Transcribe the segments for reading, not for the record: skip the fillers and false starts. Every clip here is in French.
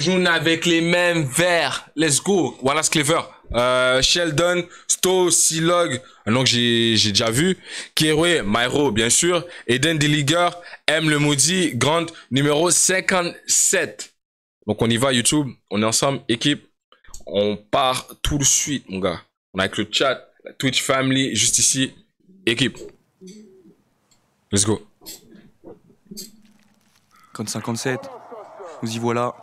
on est avec les mêmes verts. Let's go. Wallace Clever. Sheldon, Sto, Silog, un nom que j'ai déjà vu. Keroué, Myro, bien sûr. Eden Dilliger, M le Maudit, Grant, numéro 57. Donc on y va, YouTube. On est ensemble, équipe. On part tout de suite, mon gars. On est avec le chat, la Twitch Family, juste ici. Équipe. Let's go. Code 57. Nous y voilà.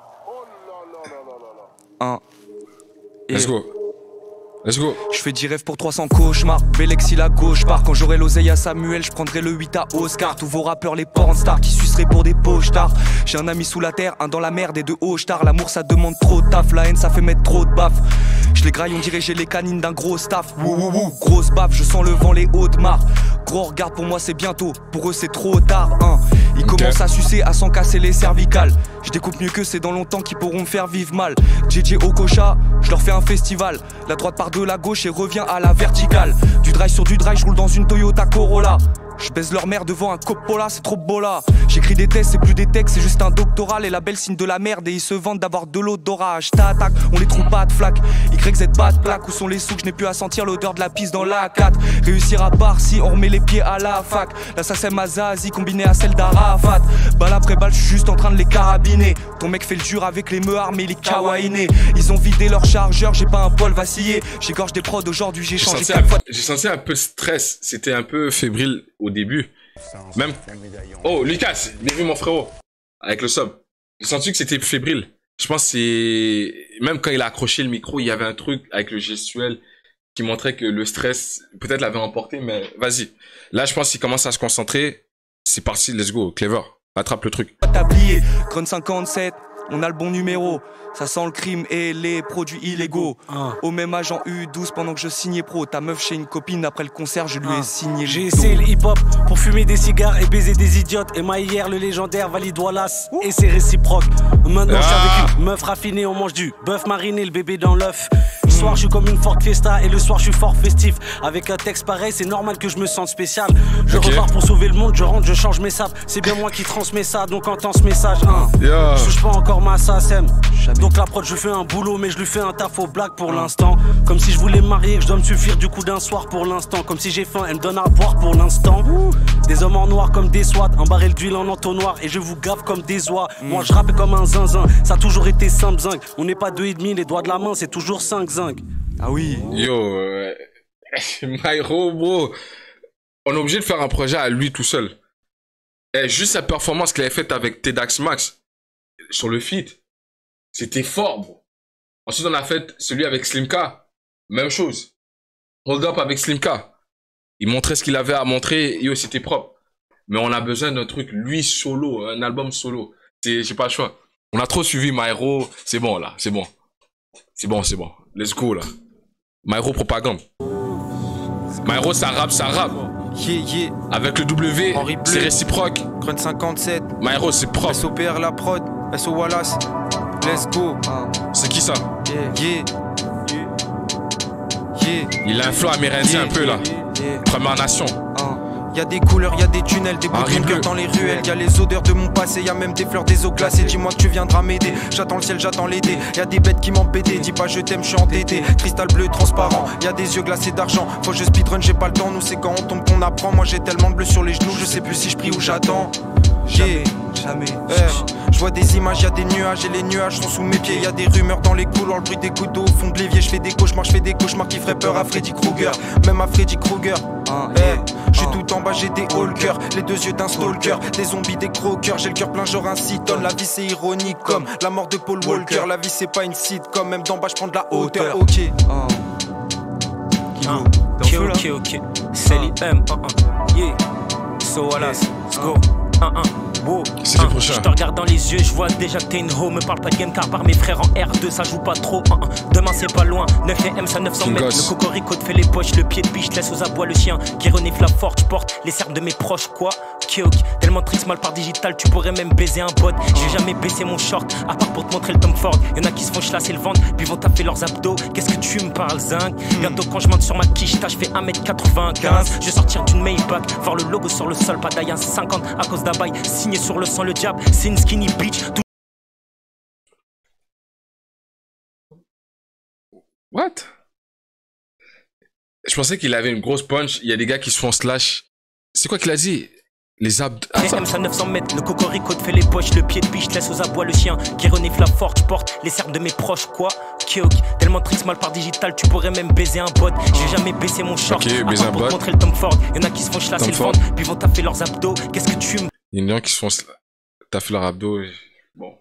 1. Let's go. Let's go. Je fais 10 rêves pour 300 cauchemars. Bélexi la gauche part. Quand j'aurai l'oseille à Samuel, je prendrai le 8 à Oscar. Tous vos rappeurs, les pornstars qui suceraient pour des pochetars. J'ai un ami sous la terre, un dans la merde et deux hauts-stars. L'amour ça demande trop de taf, la haine ça fait mettre trop de baf. Je les graille, on dirait j'ai les canines d'un gros staff. Wouh wouh wouh, grosse baffe, je sens le vent, les hautes mares. Gros regarde, pour moi c'est bientôt, pour eux c'est trop tard, hein. Ils commencent à sucer, à s'en casser les cervicales. Je découpe mieux que c'est dans longtemps qu'ils pourront me faire vivre mal. JJ Okocha, je leur fais un festival. La droite part de la gauche et revient à la verticale. Du drive sur du drive, je roule dans une Toyota Corolla. Je baise leur mère devant un Coppola, c'est trop beau là. J'écris des tests, c'est plus des textes, c'est juste un doctorat. Les labels signent de la merde et ils se vantent d'avoir de l'odorat. Je t'attaque, on les trouve pas de flaque. YZ pas de plaque, où sont les sous que je n'ai plus à sentir l'odeur de la piste dans la 4. Réussir à part si on remet les pieds à la fac. L'assassin Mazazi combiné à celle d'Arafat. Balle après balle, je suis juste en train de les carabiner. Ton mec fait le dur avec les meurs mais les kawaïnés. Ils ont vidé leur chargeur, j'ai pas un poil vacillé. J'égorge des prods aujourd'hui, j'ai changé 4 fois. J'ai senti un peu de stress, c'était un peu fébrile au début. Même. Oh, Lucas, bien vu mon frérot. Avec le sub. J'ai senti que c'était fébrile. Je pense que c'est. Même quand il a accroché le micro, il y avait un truc avec le gestuel qui montrait que le stress, peut-être l'avait emporté, mais vas-y. Là, je pense qu'il commence à se concentrer. C'est parti, let's go, Clever. Attrape le truc. Tablier, Cron 57, on a le bon numéro. Ça sent le crime et les produits illégaux. Au même âge en U12 pendant que je signais pro. Ta meuf chez une copine, après le concert, je lui ai signé. J'ai essayé le hip-hop pour fumer des cigares et baiser des idiotes. Et hier le légendaire valide Wallace. Et c'est réciproque. Maintenant je suis avec une meuf raffinée, on mange du bœuf mariné, le bébé dans l'œuf. Le soir je suis comme une Ford Fiesta et le soir je suis fort festif. Avec un texte pareil, c'est normal que je me sente spécial. Je repars pour sauver le monde, je rentre, je change mes sables. C'est bien moi qui transmets ça, donc entends ce message. Je touche pas encore ma SACEM. Donc la prod je fais un boulot mais je lui fais un taf aux blagues pour l'instant. Comme si je voulais me marier, que je dois me suffire du coup d'un soir pour l'instant. Comme si j'ai faim, elle me donne à boire pour l'instant. Des hommes en noir comme des SWAT, un baril d'huile en entonnoir et je vous gave comme des oies. Moi je rappe comme un zinzin, ça a toujours été simple zinc. On n'est pas 2,5, les doigts de la main c'est toujours 5 zinc. Ah oui. Yo, Myro, bro. On est obligé de faire un projet à lui tout seul. Et juste sa performance qu'il avait faite avec Tedax Max sur le feat. C'était fort, bro. Ensuite, on a fait celui avec Slimka. Même chose. Hold Up avec Slimka. Il montrait ce qu'il avait à montrer. Yo, c'était propre. Mais on a besoin d'un truc, lui, solo. Un album solo. J'ai pas le choix. On a trop suivi Myro. C'est bon, là. C'est bon. C'est bon, c'est bon. Let's go, là. Myro propagande. Myro, ça rappe, ça rappe. Avec le W, c'est réciproque. Cron 57. Myro, c'est propre. SOPR la prod. SO Wallace. Let's go. C'est qui ça? Il a un flow amérindien un peu là. Première Nation. Y'a des couleurs, y'a des tunnels, des bouts de cœur dans les ruelles. Y'a les odeurs de mon passé, y'a même des fleurs, des eaux glacées. Dis-moi que tu viendras m'aider. J'attends le ciel, j'attends l'été. Y'a des bêtes qui m'embêtaient. Dis pas je t'aime, je suis entêté. Cristal bleu transparent, y'a des yeux glacés d'argent. Faut que je speedrun, j'ai pas le temps. Nous c'est quand on tombe qu'on apprend. Moi j'ai tellement de bleu sur les genoux, je sais plus si je prie ou j'attends. Jamais. Je vois des images, y'a des nuages et les nuages sont sous mes pieds. Y'a des rumeurs dans les couloirs, le bruit des gouttes d'eau au fond de l'évier. Je fais des cauchemars qui feraient peur à Freddy Krueger. Même à Freddy Krueger. Je suis tout en bas, j'ai des haulkers, les deux yeux d'un stalker, des zombies, des croqueurs. J'ai le cœur plein genre un citon. La vie c'est ironique comme la mort de Paul Walker. La vie c'est pas une sitcom, même d'en bas je prends de la hauteur. Ok. Ok. C'est l'IM. Yeah. So Wallace, let's go. C'est le prochain. Je te regarde dans les yeux, je vois déjà que t'es une ho. Me parle pas de game car par mes frères en R2 ça joue pas trop. Demain c'est pas loin, 9 M ça 900 mètres. Le cocorico te fait les poches, le pied de biche laisse aux abois le chien qui renifle la force. Je porte les cerfs de mes proches quoi. Tellement tricks mal par digital, tu pourrais même baiser un bot. J'ai jamais baissé mon short, à part pour te montrer le Tom Ford. Y'en a qui se font chlasser le ventre, puis vont taper leurs abdos. Qu'est-ce que tu me parles zinc? Bientôt quand je monte sur ma quiche, je fais 1m95. Je vais sortir d'une Maybach, voir le logo sur le sol, pas d'Aïe 50 à cause d'Abaye. Signé sur le sang le diable, c'est une skinny bitch. What? Je pensais qu'il avait une grosse punch. Il y a des gars qui se font slash. C'est quoi qu'il a dit? Les abdos. M ça 900 mètres, le cocorico te fait les poches, le pied de biche laisse aux abois le chien qui renifle la forte, je porte les cerfs de mes proches, quoi. Kyok, tellement tricks mal par digital, tu pourrais même baiser un bot. J'ai jamais baissé mon short, baiser un pour bot. te montrer le Tom Ford. Y'en a qui se font chlasser le ventre, puis vont taper leurs abdos. Qu'est-ce que tu me. Il y en a qui se font taffer leur abdos. Bon.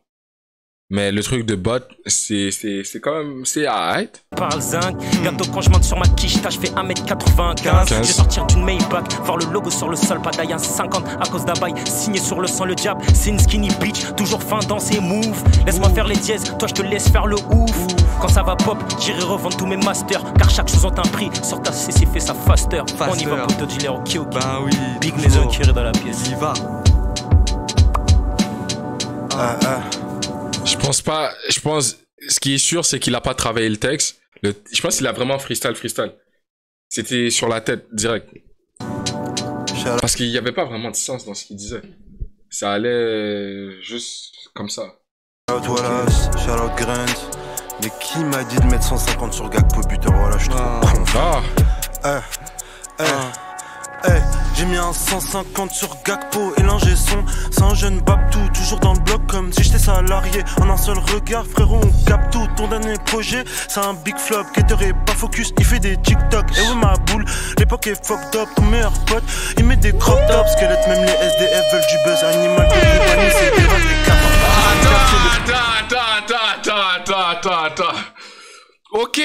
Mais le truc de bot, c'est quand même. C'est alright. Parle zinc, bientôt quand je monte sur ma quiche, je fais 1m95. Je vais sortir d'une Maybach, voir le logo sur le sol, pas d'ailleurs 50 à cause d'un bail signé sur le sang. Le diable, c'est une skinny bitch, toujours fin dans ses moves. Laisse-moi faire les dièses, toi je te laisse faire le ouf. Quand ça va pop, j'irai revendre tous mes masters, car chaque chose ont un prix. Sur ta CC fait ça faster. On y va pour te dealer au Kyoki. Ben oui. Big Maison qui est dans la pièce. Y va. Je pense pas. Je pense. Ce qui est sûr, c'est qu'il a pas travaillé le texte. Je pense qu'il a vraiment freestyle. C'était sur la tête, direct. Parce qu'il y avait pas vraiment de sens dans ce qu'il disait. Ça allait juste comme ça. Shout out Wallace, shout out Grant. Mais qui m'a dit de mettre 150 sur Gakpo buteur? Voilà, je trouve. J'ai mis un 150 sur Gakpo et l'ingé son. C'est un jeune Babtou, toujours dans le bloc comme si j'étais salarié. En un seul regard, frérot, on capte tout. Ton dernier projet, c'est un big flop. Keter est pas focus, il fait des TikTok. Et ouais, ma boule, l'époque est fucked up. Ton meilleur pote, il met des crop tops. Squelette, même les SDF veulent du buzz. Animal de compagnie, c'est des vagues, des Attends. Ok.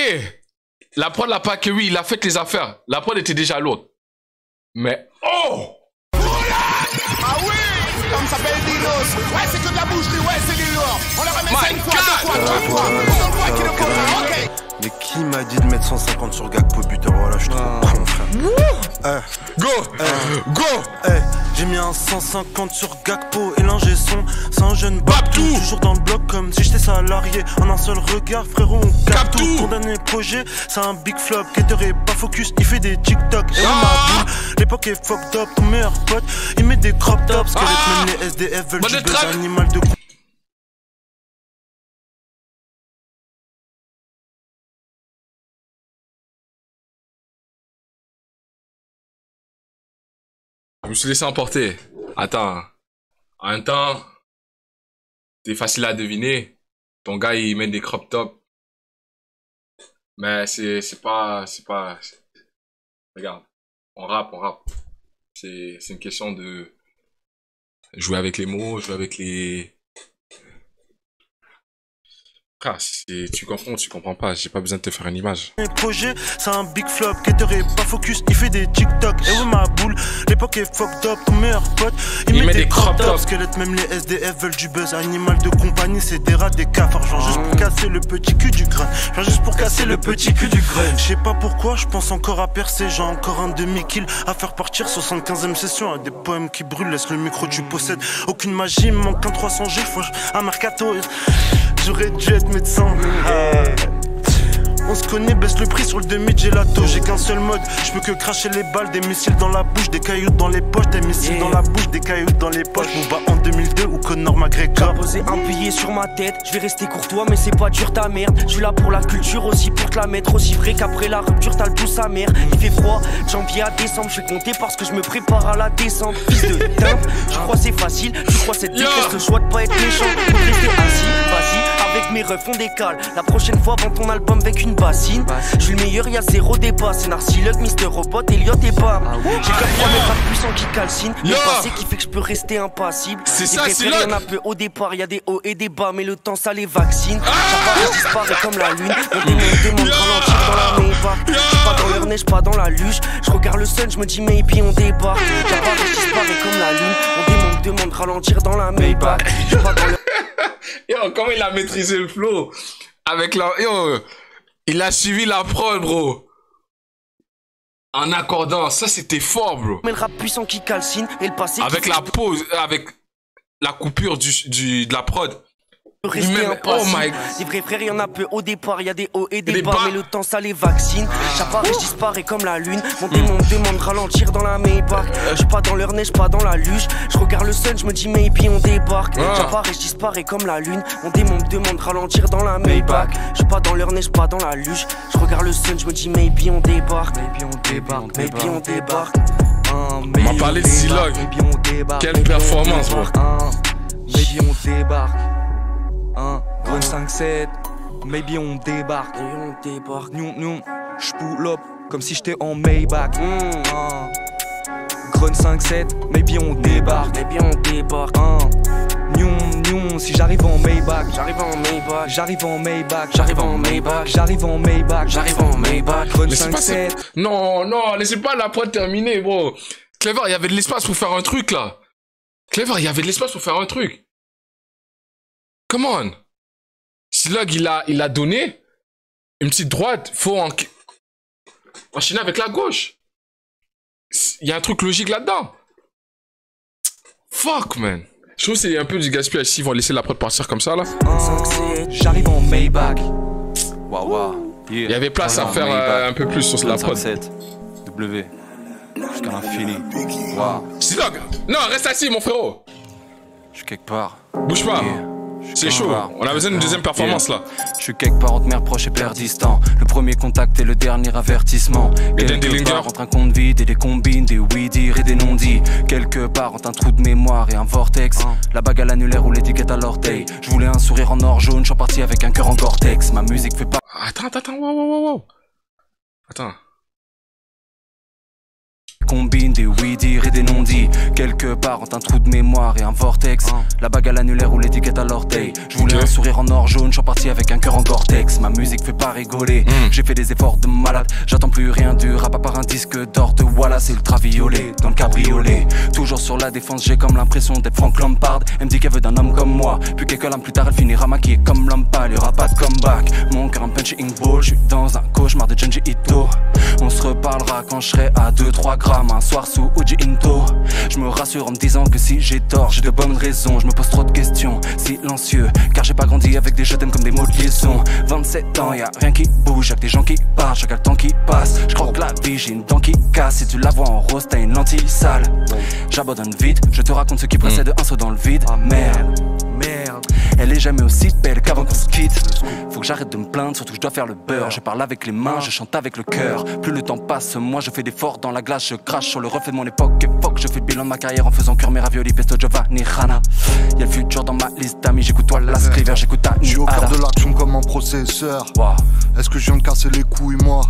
La prod l'a pas que oui, il a fait les affaires. La prod était déjà lourde. Mais oh! Ah oui! Comme ça s'appelle Dinos. Ouais, c'est que de la boucherie, ouais, c'est du lourd. On leur remet 5 fois, 2 fois, 3 fois. On en voit qui le comprend, ok. Mais qui m'a dit de mettre 150 sur Gakpo buteur? Voilà, je trouve con, frère. Go! J'ai mis un 150 sur Gakpo et l'ingé son. C'est un jeune Babtou, toujours dans le bloc comme si j'étais salarié. En un seul regard, frérot, on capte tout. Ton dernier projet, c'est un big flop. Keter est pas focus, il fait des TikTok. Et ma boule, l'époque est fucked up. Ton meilleur pote, il met des crop tops. Squelette, même les SDF veulent du buzz. Animal de Je me suis laissé emporter. Attends. En même temps, c'est facile à deviner. Ton gars, il met des crop tops. Mais c'est pas... Regarde. On rappe. C'est une question de jouer avec les mots, jouer avec les... Frère, tu comprends pas, j'ai pas besoin de te faire une image. Projet, c'est un big flop, Keter est pas focus, il fait des TikTok. Et ouais, ma boule, l'époque est fucked up. Ton meilleur pote, il met des crop tops. Squelette, même les SDF veulent du buzz. Animal de compagnie, c'est des rats, des cafards. Genre juste pour casser le petit cul du grain. Genre juste pour casser le petit cul du grain. Je sais pas pourquoi, je pense encore à percer. J'ai encore un demi-kill à faire partir. 75ème session, à des poèmes qui brûlent. Laisse le micro, tu possèdes aucune magie. Il me manque un 300G, faut un mercato. J'aurais dû être médecin. On se connaît, baisse le prix sur le demi-gelato. J'ai qu'un seul mode, je peux que cracher les balles. Des missiles dans la bouche, des cailloux dans les poches. Des missiles dans la bouche, des cailloux dans les poches. On va en 2002 ou Conor McGregor. Poser un billet sur ma tête, je vais rester courtois mais c'est pas dur ta merde. Je suis là pour la culture aussi, pour te la mettre. Aussi vrai qu'après la rupture t'as le pouce amer. Il fait froid, janvier à décembre. Je vais compter parce que je me prépare à la descente. Fils de timbre, je crois c'est facile. Je crois cette détresse, le choix de pas être méchant. Faut rester assis, vas-y, avec mes refs on décale. La prochaine fois vends ton album avec une bassine. Je suis le meilleur, y'a zéro débat. C'est Narcilug, Mister Robot, Elliot et Bam. J'ai qu'à prendre mes frappes puissants qui calcinent. Le passé qui fait que je peux rester impassible. C'est ça, c'est là. Y'en a peu au départ, y'a des hauts et des bas, mais le temps ça les vaccine. J'apparais, disparaît comme la lune. On demande ralentir dans la Maybach. J'suis pas dans leur neige, pas dans la luge. Je regarde le sun, je me dis maybe on débarque. J'apparais, disparaît comme la lune. On demande ralentir dans la Maybach. J'suis pas dans leur... Yo, comment il a maîtrisé le flow avec la... Yo, il a suivi la prod, bro. En accordant, ça c'était fort, bro. Mais le rap puissant qui calcine et le passé avec qui la pause, avec la coupure de la prod. rester Oh impassible. my. Les vrais frères, y'en a peu au départ, y a des hauts et des Des bas, bas. mais le temps ça les vaccine. J'apparais, je disparais comme la lune. Mon démon me demande de ralentir dans la Maybach. J'suis pas dans leur nez, j'suis pas dans la luge. Je regarde le sun, je me dis maybe on débarque. J'apparais, je disparais comme la lune. Mon démon me demande de ralentir dans la Maybach. J'suis pas dans leur nez, j'suis pas dans la luge. Je regarde le sun, je me dis maybe on débarque. Maybe on débarque, maybe on débarque. On m'a parlé de Zilog. Quelle performance, bro. Maybe on débarque. Gros 5-7. Maybe on débarque. Nion, j'pull up comme si j'étais en Maybach. Grun 5-7, maybe on débarque. Maybe on débarque. Nion, si j'arrive en Maybach. J'arrive en Maybach. J'arrive en Maybach. J'arrive en Maybach. J'arrive en Maybach. J'arrive en Maybach. Grun Laissez pas 5-7. Non, laissez pas la pointe terminer, bro. Clever, il y avait de l'espace pour faire un truc, là. Clever, il y avait de l'espace pour faire un truc. Come on. Zilog, il a donné une petite droite. Faut enchaîner avec la gauche. Il y a un truc logique là-dedans. Fuck, man. Je trouve que c'est un peu du gaspillage. S'ils vont laisser la prod partir comme ça, là. J'arrive en Maybach. Waouh. Il y avait place à faire un peu plus sur la prod. 7 W. Jusqu'à l'infini. Waouh. Zilog, non, reste assis, mon frérot. Je suis quelque part. Bouge pas. C'est chaud. On a besoin d'une deuxième performance, là. Je suis quelque part entre mère proche et père distant. Le premier contact et le dernier avertissement. Quelque part entre un compte vide et des combines, des oui-dire et des non-dits. Quelque part entre un trou de mémoire et un vortex. La bague à l'annulaire ou l'étiquette à l'orteil. Je voulais un sourire en or jaune, je suis parti avec un cœur en cortex. Ma musique fait pas. Attends, wow. Attends. Combine des oui-dire et des non-dits. Quelque part entre un trou de mémoire et un vortex. La bague à l'annulaire ou l'étiquette à l'orteil. Je voulais un sourire en or jaune, je suis parti avec un cœur en cortex. Ma musique fait pas rigoler. J'ai fait des efforts de malade. J'attends plus rien du rap à part un disque d'or de Wallace et ultraviolet dans le cabriolet. Toujours sur la défense, j'ai comme l'impression d'être Frank Lampard. Elle me dit qu'elle veut d'un homme comme moi. Puis quelques lames plus tard, elle finira maquillée comme l'homme pâle. Y'aura pas de comeback. Mon cœur un punching ball. Je suis dans un cauchemar de Junji Ito. On se reparlera quand je serai à 2-3 grammes. Un soir sous Uji Into. Je me rassure en me disant que si j'ai tort, j'ai de bonnes raisons. Je me pose trop de questions, silencieux, car j'ai pas grandi avec des je t'aime comme des mots de liaison. 27 ans, y'a rien qui bouge, y'a que des gens qui partent, chaque le temps qui passe. Je crois que la vie, j'ai une dent qui casse. Si tu la vois en rose, t'as une lentille sale. J'abandonne vite, je te raconte ce qui précède un saut dans le vide. Merde. Elle est jamais aussi belle qu'avant qu'on se quitte. Faut que j'arrête de me plaindre, surtout que je dois faire le beurre. Je parle avec les mains, je chante avec le cœur. Plus le temps passe, moi je fais des forts dans la glace. Je crache sur le reflet de mon époque. Et fuck, je fais le bilan de ma carrière en faisant cuire mes raviolis, pesto Giovanni Rana. Y'a le futur dans ma liste d'amis. J'écoute toi la scriver, j'écoute ta Je suis au cœur de l'action comme un processeur. Est-ce que je viens de casser les couilles, moi?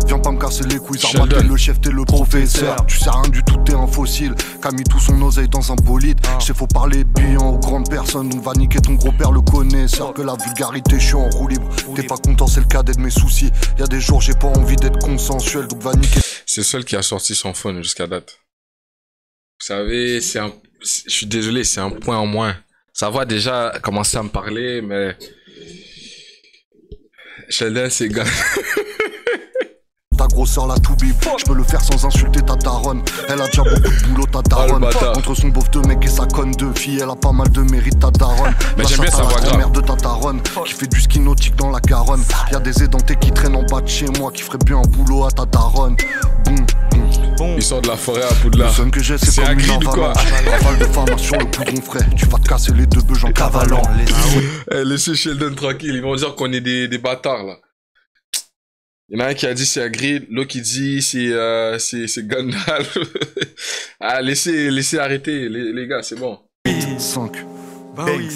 Viens pas me casser les couilles, Zarma, t'es le chef, t'es le professeur. Tu sais rien du tout, t'es un fossile. Qu'a mis tout son oseille dans un bolide. J'sais, faut parler bilan aux grandes personnes. On va niquer ton gros père, le connaisseur. Que la vulgarité, je suis en roue libre. T'es pas content, c'est le cadet de mes soucis. Y'a des jours, j'ai pas envie d'être consensuel, donc va niquer. C'est le seul qui a sorti son phone jusqu'à date. Vous savez, je suis désolé, c'est un point en moins. Sa voix déjà commencé à me parler, mais Sheldon, c'est gars. Ta grosseur la tout bib, je peux le faire sans insulter ta daronne. Elle a déjà beaucoup de boulot ta daronne. Entre son beauf de mec et sa conne de fille, elle a pas mal de mérite ta daronne. Mais j'aime bien sa voix grave. La mère de ta daronne qui fait du ski nautique dans la Garonne. Y'a des édentés qui traînent en bas de chez moi qui feraient bien un boulot à ta daronne. Boum. Ils sortent de la forêt à Poudlard. Le son que j'ai, c'est comme une quoi? Rafale de femme sur le goudron frais. Tu vas te casser les deux beuges en cavalant. Laissez Sheldon tranquille, ils vont dire qu'on est des bâtards là. Il y en a un qui a dit c'est Agreed, l'autre qui dit c'est Gandalf. Ah, laissez arrêter les gars, c'est bon. 5. Bah oui.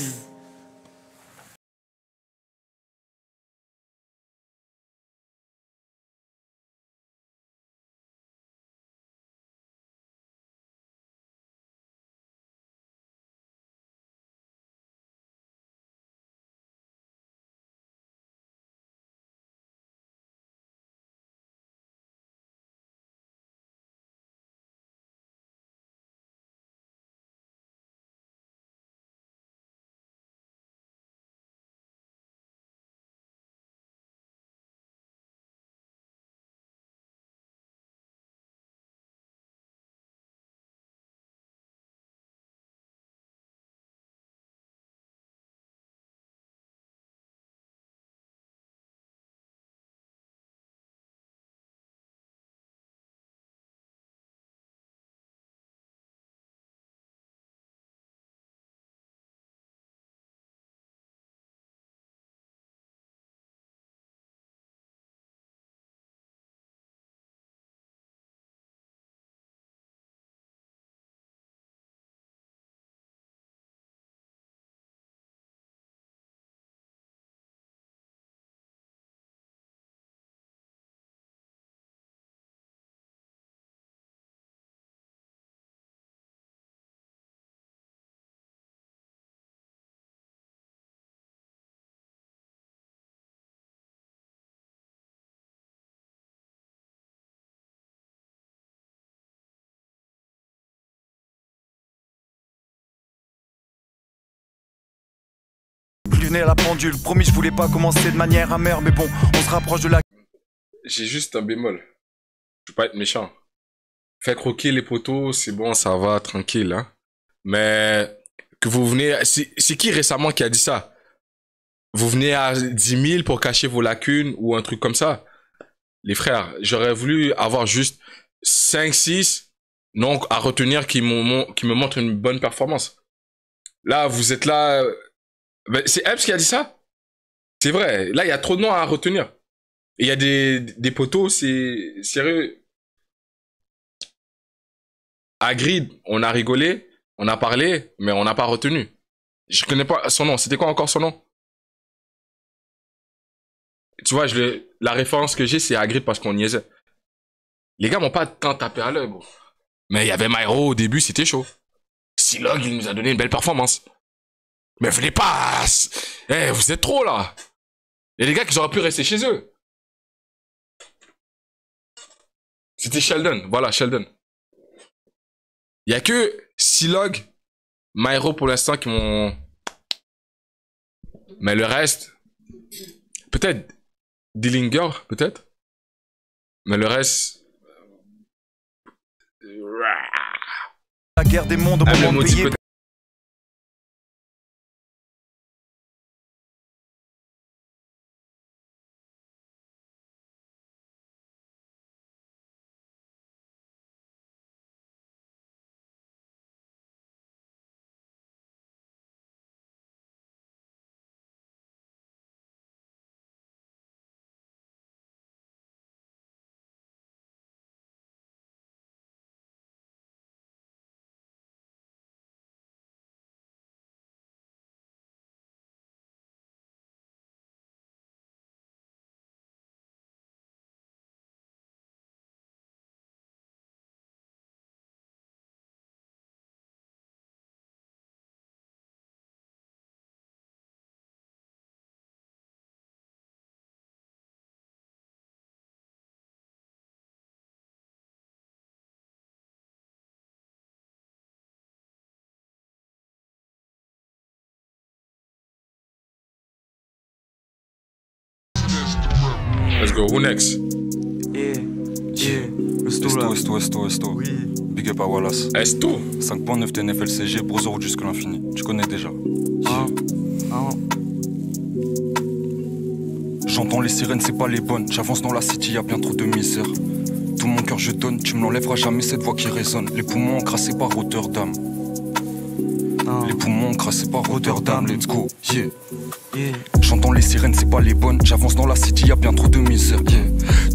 revenez à la pendule. Promis, je voulais pas commencer de manière amère, mais bon, on se rapproche de la... J'ai juste un bémol. Je veux pas être méchant. Faire croquer les poteaux, c'est bon, ça va, tranquille, hein. Mais que vous venez... C'est qui récemment qui a dit ça? Vous venez à 10 000 pour cacher vos lacunes ou un truc comme ça? Les frères, j'aurais voulu avoir juste 5, 6 noms à retenir qui me montrent une bonne performance. Là, vous êtes là... Ben, c'est Epps qui a dit ça? C'est vrai. Là, il y a trop de noms à retenir. Et il y a des poteaux, c'est sérieux. Hagrid, on a rigolé, on a parlé, mais on n'a pas retenu. Je connais pas son nom. C'était quoi encore son nom? Tu vois, la référence que j'ai, c'est Hagrid parce qu'on niaisait. Les gars m'ont pas tant tapé à l'œil, bro. Mais il y avait Myro au début, c'était chaud. Silog, il nous a donné une belle performance. Mais venez pas... Eh, vous êtes trop, là. Il y a des gars qui auraient pu rester chez eux. C'était Sheldon. Voilà, Sheldon. Il y a que Silog, Myro pour l'instant qui m'ont... Mais le reste... Peut-être Dillinger, peut-être. Mais le reste... La guerre des mondes au moment de payer. Let's go, who next? Esto. Oui. Big up à Wallace. Esto. 5.9 TNFLCG, Brotherhood jusqu'à l'infini. Tu connais déjà. J'entends les sirènes, c'est pas les bonnes. J'avance dans la city, y'a bien trop de misère. Tout mon cœur je donne, tu me l'enlèveras jamais cette voix qui résonne. Les poumons encrassés par Rotterdam. Les poumons encrassés par Rotterdam, let's go, yeah. J'entends les sirènes, c'est pas les bonnes. J'avance dans la city, y'a bien trop de misère, yeah.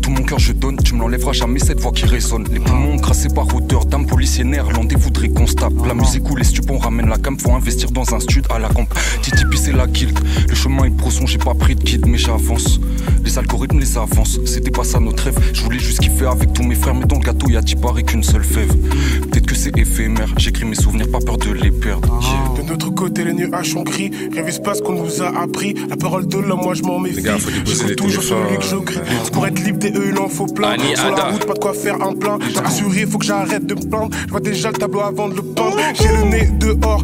Tout mon cœur je donne, tu me l'enlèveras jamais cette voix qui résonne. Les poumons encrassés par Rotterdam, policiers néerlandais voudraient qu'on se tape. La musique ou les stupes, on ramène la cam, faut investir dans un stud à la camp. TTP c'est la guilde, le chemin est brosson, j'ai pas pris de guide mais j'avance. Les algorithmes les avancent, c'était pas ça notre rêve. Je voulais juste kiffer avec tous mes frères, mais dans le gâteau y'a paraît qu'une seule fève. Peut-être que c'est éphémère, j'écris mes souvenirs, pas peur de les perdre, yeah. De notre côté les nuages sont gris, révise pas ce qu'on nous a appris. La parole de l'homme, moi je m'en méfie. J'écoute toujours celui que je crie. Pour être libre des il en faut plein. Sur la route, pas de quoi faire un plein. J'ai assuré, faut que j'arrête de me plaindre. Je vois déjà le tableau avant de le peindre. J'ai le nez dehors,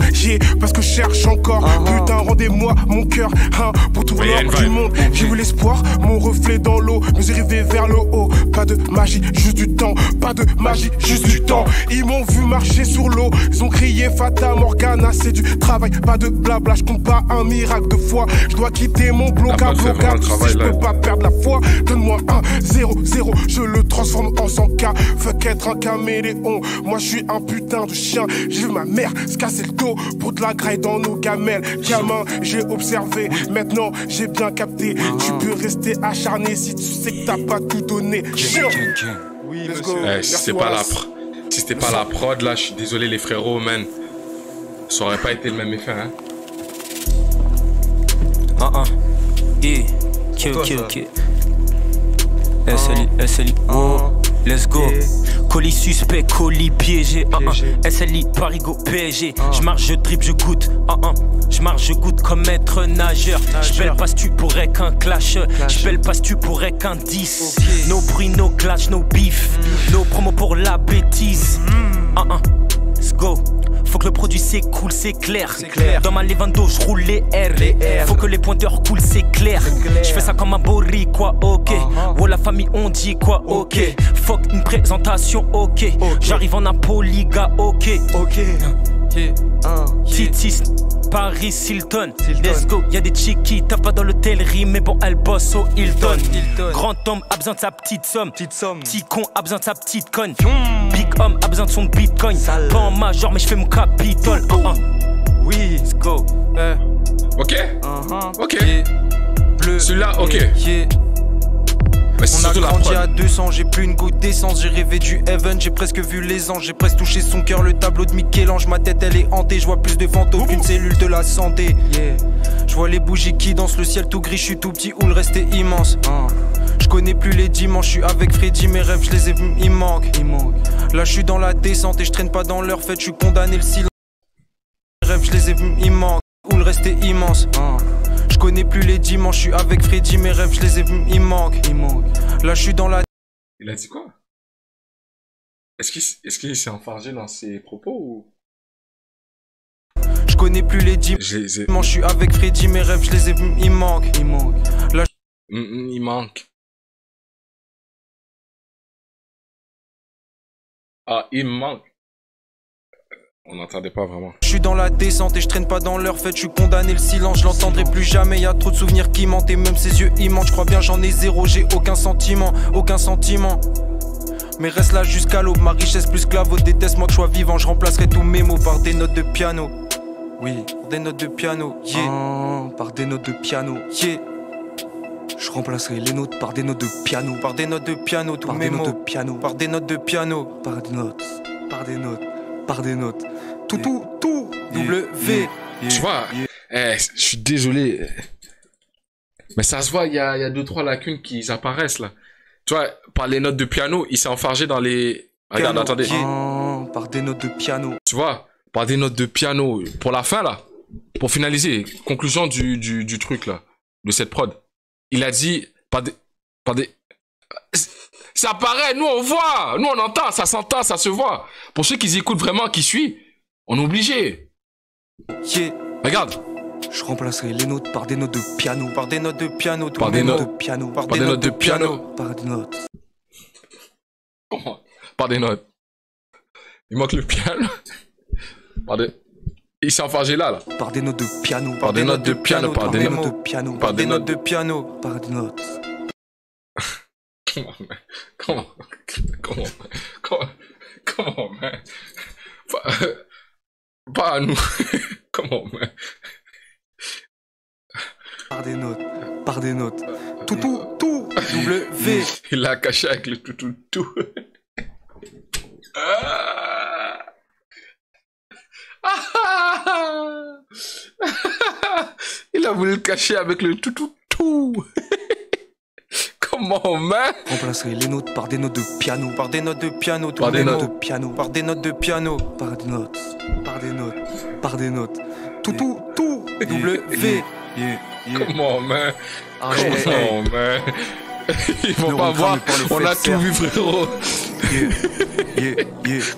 parce que je cherche encore. Putain, rendez-moi mon cœur, hein, pour tout l'or du monde. J'ai vu l'espoir, mon reflet dans l'eau. Me dérivé vers le haut. Pas de magie, juste du temps. Pas de magie, juste du temps. Ils m'ont vu marcher sur l'eau. Ils ont crié Fata Morgana, c'est du travail. Pas de blabla, je compte pas un miracle de foi. Je dois quitter mon bloc à blocage. Si je peux pas perdre la foi, donne-moi un 0-0, je le transforme en 100K. Fuck être un caméléon, moi je suis un putain de chien. J'ai vu ma mère se casser le dos pour de la graille dans nos gamelles. Gamin, j'ai observé, maintenant j'ai bien capté. Tu peux rester acharné si tu sais que t'as pas tout donné. Chien. Oui, si c'était pas la prod là, je suis désolé les frérots, man. Ça aurait pas été le même effet, hein. Ok. SLI, let's go. Colis suspect, colis piégé. SLI, Parigo, PSG. J'marche, je dribble, je goûte. J'marche, je goûte comme maître nageur. J'pelle pas si tu pourrais qu'un clash. J'pelle pas si tu pourrais qu'un 10. No bruit, no clash, no beef. No promo pour la bêtise. let's go. Faut que le produit s'écoule, c'est clair. Dans ma Levando, je roule les R. Faut que les pointeurs coulent, c'est clair. Je fais ça comme un Bori, quoi, ok. Oh, la famille, on dit quoi, ok. Fuck une présentation, ok. J'arrive en Napoli, gars, ok. Titis, Paris, Hilton. Let's go, y'a des chicks t'as pas dans l'hôtellerie, mais bon, elle bosse au Hilton. Grand homme a besoin de sa petite somme. Petit con a besoin de sa petite conne. Big homme a besoin de son bitcoin. Pas en major, mais je fais mon capitole. Oui, let's go. Ok. Ok. Celui-là, ok. On a grandi à 200, j'ai plus une goutte d'essence. J'ai rêvé du heaven, j'ai presque vu les anges. J'ai presque touché son cœur, le tableau de Michel-Ange. Ma tête elle est hantée, je vois plus de fantômes qu'une cellule de la santé. Je vois les bougies qui dansent, le ciel tout gris, je suis tout petit où le reste est immense. Je connais plus les dimanches, je suis avec Freddy, mes rêves je les ai vus, il manque. Là je suis dans la descente et je traîne pas dans leur fête, je suis condamné le silence. Mes rêves je les ai vus, il manque, où le reste est immense. Je connais plus les dimanches, je suis avec Freddy, mes rêves je les ai vus, il manque. Là je suis dans la... Il a dit quoi? Est-ce qu'il s'est enfargé dans ses propos ou... Je connais plus les dimanches, je suis avec Freddy, mes rêves je les ai vus, il manque. Là il manque. Ah, il manque. On n'entendait pas vraiment. Je suis dans la descente et je traîne pas dans leur fête. Je suis condamné le silence, je l'entendrai plus jamais. Y'a trop de souvenirs qui mentent et même ses yeux ils mentent. Je crois bien j'en ai zéro, j'ai aucun sentiment. Mais reste là jusqu'à l'aube. Ma richesse plus que la vôtre. Déteste-moi que je sois vivant. Je remplacerai tous mes mots par des notes de piano. Oui, par des notes de piano. Par des notes de piano. Je remplacerai les notes par des notes de piano. Par des notes de piano, tous mes mots. Par des notes de piano. Par des notes. Tout. W. Tu vois, je suis désolé. Mais ça se voit, il y a 2-3 lacunes qui apparaissent là. Tu vois, par les notes de piano, il s'est enfargé dans les... Regarde, attendez. Par des notes de piano. Tu vois, par des notes de piano. Pour la fin là, pour finaliser, conclusion du truc là, de cette prod. Il a dit par des... Ça paraît, nous on voit, nous on entend, ça s'entend, ça se voit. Pour ceux qui écoutent vraiment, qui suivent, on est obligé. Regarde. Je remplacerai les notes par des notes de piano. Par des notes de piano, par des notes de piano. Par des notes de piano. Par des notes. Comment? Par des notes. Il manque le piano. Il s'est enfargé là. Par des notes de piano. Par des notes de piano. Par des notes de piano. Par des notes de piano. Par des notes. Comment, man? Pas à nous. Comment, man? Par des notes. Tout. W. Il l'a caché avec le tout. Il a voulu le cacher avec le tout. Comment, man? Remplacerai les notes par des notes de piano. Par des notes de piano. Par des notes de piano. Par des notes de piano. Par des notes. Tout. W. Comment, man? Comment, man? Ils vont pas voir. On a tout vu, frérot.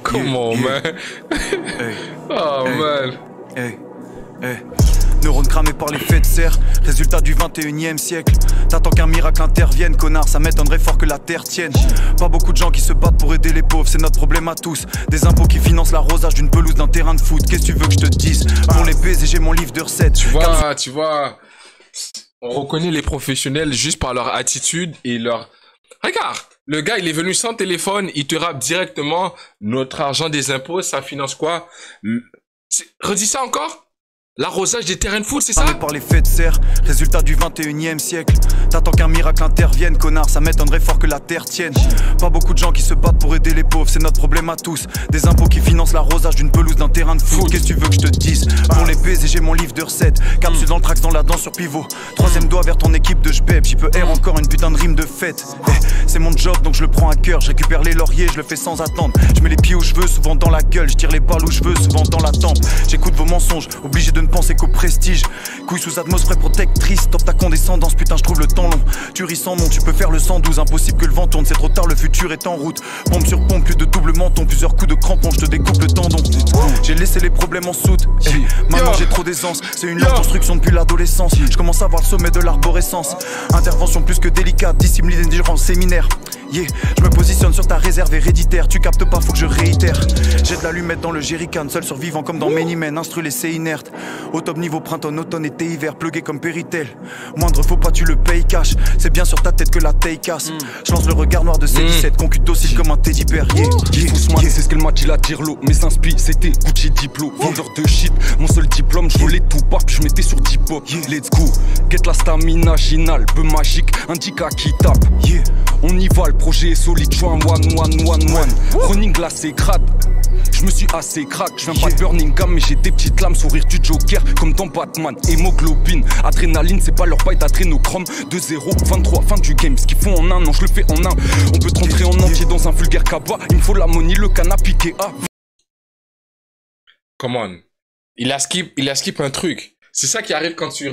Comment, man? Oh, man. Neurones cramés par les faits de serre, résultat du 21e siècle. T'attends qu'un miracle intervienne, connard, ça m'étonnerait fort que la terre tienne. Pas beaucoup de gens qui se battent pour aider les pauvres, c'est notre problème à tous. Des impôts qui financent l'arrosage d'une pelouse d'un terrain de foot. Qu'est-ce que tu veux que je te dise? Pour les baiser, j'ai mon livre de recettes. Tu vois, on reconnaît les professionnels juste par leur attitude et leur... Regarde, le gars, il est venu sans téléphone, il te rappe directement. Notre argent des impôts, ça finance quoi? Redis ça encore? L'arrosage des terrains de foot, c'est ça? Par les faits de serre, résultat du 21e siècle. T'attends qu'un miracle intervienne, connard, ça m'étonnerait fort que la terre tienne. Pas beaucoup de gens qui se battent pour aider les pauvres, c'est notre problème à tous. Des impôts qui financent l'arrosage d'une pelouse d'un terrain de foot. Qu'est-ce que tu veux que je te dise? Pour les baiser, j'ai mon livre de recettes. Capsule dans le trax, dans la danse sur pivot. Troisième doigt vers ton équipe de j'beb. J'y peux air encore une putain de rime de fête. C'est mon job donc je le prends à cœur. Je récupère les lauriers, je le fais sans attendre. Je mets les pieds où je veux, souvent dans la gueule. Je tire les balles où je veux, souvent dans la tempe. J'écoute vos mensonges, obligé de ne penser qu'au prestige. Couille sous atmosphère protectrice, top ta condescendance, putain je trouve le temps long. Tu ris sans nom, tu peux faire le 112, impossible que le vent tourne, c'est trop tard, le futur est en route. Pompe sur pompe, plus de double menton, plusieurs coups de crampon, je te découpe le tendon. J'ai laissé les problèmes en soute, maintenant j'ai trop d'aisance. C'est une longue construction depuis l'adolescence. Je commence à voir le sommet de l'arborescence. Intervention plus que délicate, discipline durant séminaire. Yeah, je me positionne sur ta réserve héréditaire. Tu captes pas, faut que je réitère. J'ai de l'allumette dans le jerrycan, seul survivant comme dans Many Men. Instru laissé inerte. Au top niveau printemps, automne, été, hiver, plugué comme Péritel. Moindre faux pas, tu le payes cash. C'est bien sur ta tête que la taille casse. Je lance le regard noir de C17, concu docile comme un teddy bear. C'est ce qu'elle m'a dit la Dirlo. Mes inspi, c'était Gucci Diplo. Vendeur de shit, mon seul diplôme, je voulais tout pas, puis je mettais sur Dipop. Let's go, get la stamina ginale, peu magique, indica qui tape. On y va, le projet est solide, je suis un one. Running glacé, crade. Je me suis assez crack, je viens pas de Burning Gam, mais j'ai des petites lames, sourire du Joker, comme dans Batman. Hémoglobine, adrénaline, c'est pas leur bail d'adrénochrome. 2-0, 23, fin du game. Ce qu'ils font en un an, je le fais en un. On peut te rentrer en entier dans un vulgaire cabas. Il me faut la money, le canap piqué. Come on. Il a skip un truc. C'est ça qui arrive quand tu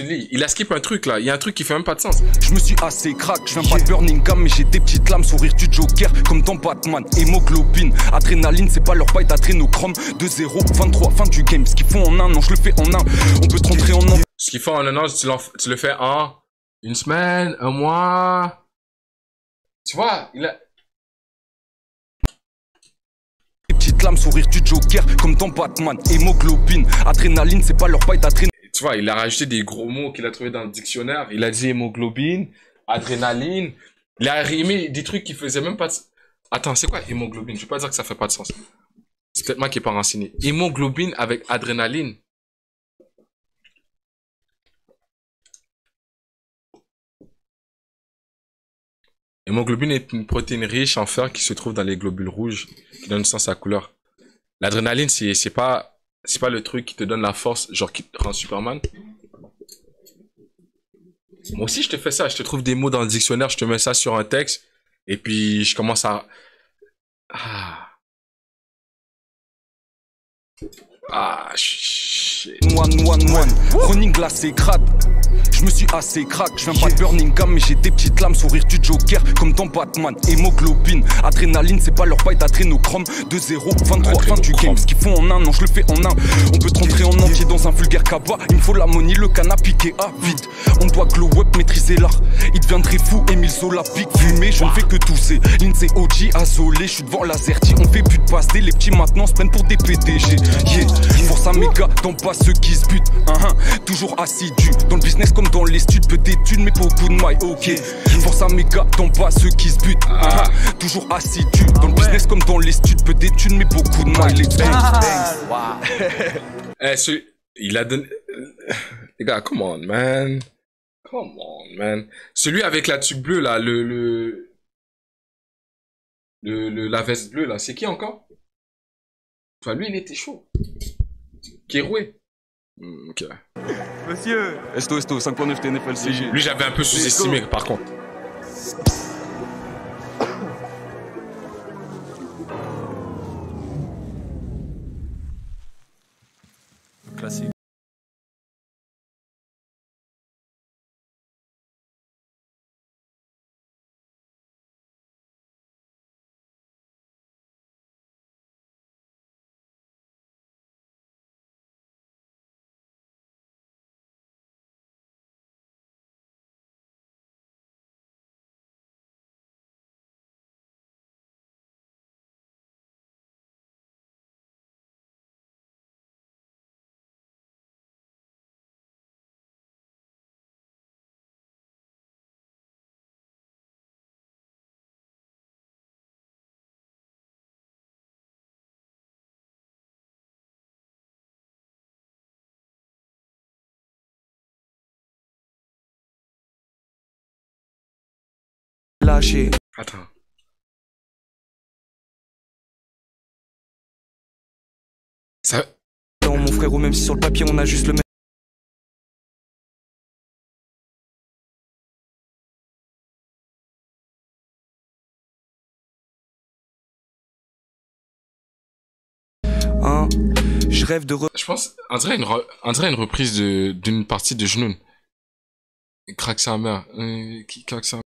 lis. Il a skip un truc là. Il y a un truc qui fait même pas de sens. Je me suis assez crack, je viens pas de Burning Gam, mais j'ai des petites lames, sourire du Joker, comme dans Batman. Hémoglobine, adrénaline, c'est pas leur bail d'adrénochrome. 2-0, 23, fin du game. Ce qu'ils font en un an, je le fais en un. On peut te rentrer en an. Ce qu'ils font en un an, tu le fais en une semaine, un mois. Tu vois, il a... Petite lame, sourire du Joker, comme dans Batman. Hémoglobine, adrénaline, c'est pas leur bail d'adrénaline. Tu vois, il a rajouté des gros mots qu'il a trouvé dans le dictionnaire. Il a dit hémoglobine, adrénaline. Il a rimé des trucs qui faisaient même pas de... Attends, c'est quoi hémoglobine? Je vais pas dire que ça fait pas de sens. C'est peut-être moi qui n'ai pas renseigné. Hémoglobine avec adrénaline. L'hémoglobine est une protéine riche en fer qui se trouve dans les globules rouges, qui donne sens à la couleur. L'adrénaline, c'est pas le truc qui te donne la force, genre qui te rend Superman. Moi aussi, je te fais ça. Je te trouve des mots dans le dictionnaire, je te mets ça sur un texte, et puis je commence à... shit. One. Running glacé, crade. Je me suis assez crack, je viens pas de Burning Gam, mais j'ai des petites lames, sourire du Joker, comme dans Batman. Hémoglobine, adrénaline, c'est pas leur bail d'adrénochrome. 2-0, 23, fin du game. Ce qu'ils font en un an, je le fais en un. On peut te rentrer en entier dans un vulgaire cabas. Il me faut la money, le canap piqué vite. On doit glow up, maîtriser l'art. Il deviendrait fou, Emile Zola, pique, fumé. Je ne fais que tousser. Lindsay OG, azolé, je suis devant la Zerti. On fait plus de passer, les petits maintenant se prennent pour des PDG. Force à mes gars, dans pas ceux qui se butent. Toujours assidu, dans le business comme dans les studs, peu d'études mais beaucoup de mailles, ok. Force à mes gars, dans pas ceux qui se butent. Toujours assidu, dans le business comme dans les studs, peu d'études mais beaucoup de mailles. Il a donné... Les gars, come on, man. Celui avec la tuque bleue, là, la veste bleue, là, c'est qui encore? Enfin, lui, il était chaud. Kéroué. Ok. Monsieur Esto, 5.9 TNFL CG. Lui, j'avais un peu sous-estimé, par contre. Classique. Lâché. Attends. Ça... Non, mon frérot, même si sur le papier on a juste le même. Hein, je rêve de... Je pense, on dirait une reprise d'une partie de Jnoun. Craque sa mère. Qui craque sa mère?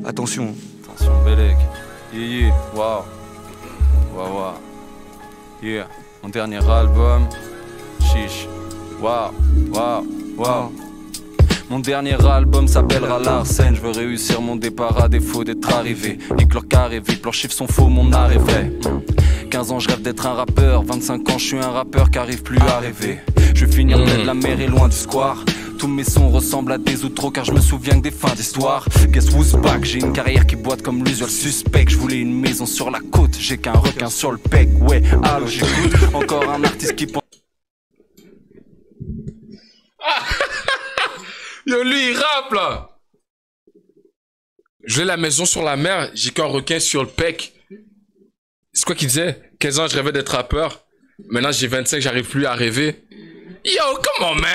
Attention. Attention, Belek. Yeah, wow. Wow. Yeah, mon dernier album. Chiche. Wow. Mon dernier album s'appellera Larsen. Je veux réussir mon départ à défaut d'être arrivé. Nique leur carré vite, leurs chiffres sont faux, mon art est vrai. 15 ans je rêve d'être un rappeur. 25 ans je suis un rappeur qui arrive plus à rêver. Je vais finir près de la mer et loin du square. Tous mes sons ressemblent à des outros car je me souviens que des fins d'histoire. Guess who's back? J'ai une carrière qui boite comme l'usual suspect. Je voulais une maison sur la côte, j'ai qu'un requin sur le pec. Ouais, allô j'écoute. Encore un artiste qui pense. Yo, lui, il rappe, là. J'ai la maison sur la mer, j'ai qu'un requin sur le pec. C'est quoi qu'il disait? 15 ans, je rêvais d'être rappeur. Maintenant, j'ai 25, j'arrive plus à rêver. Yo, come on, man!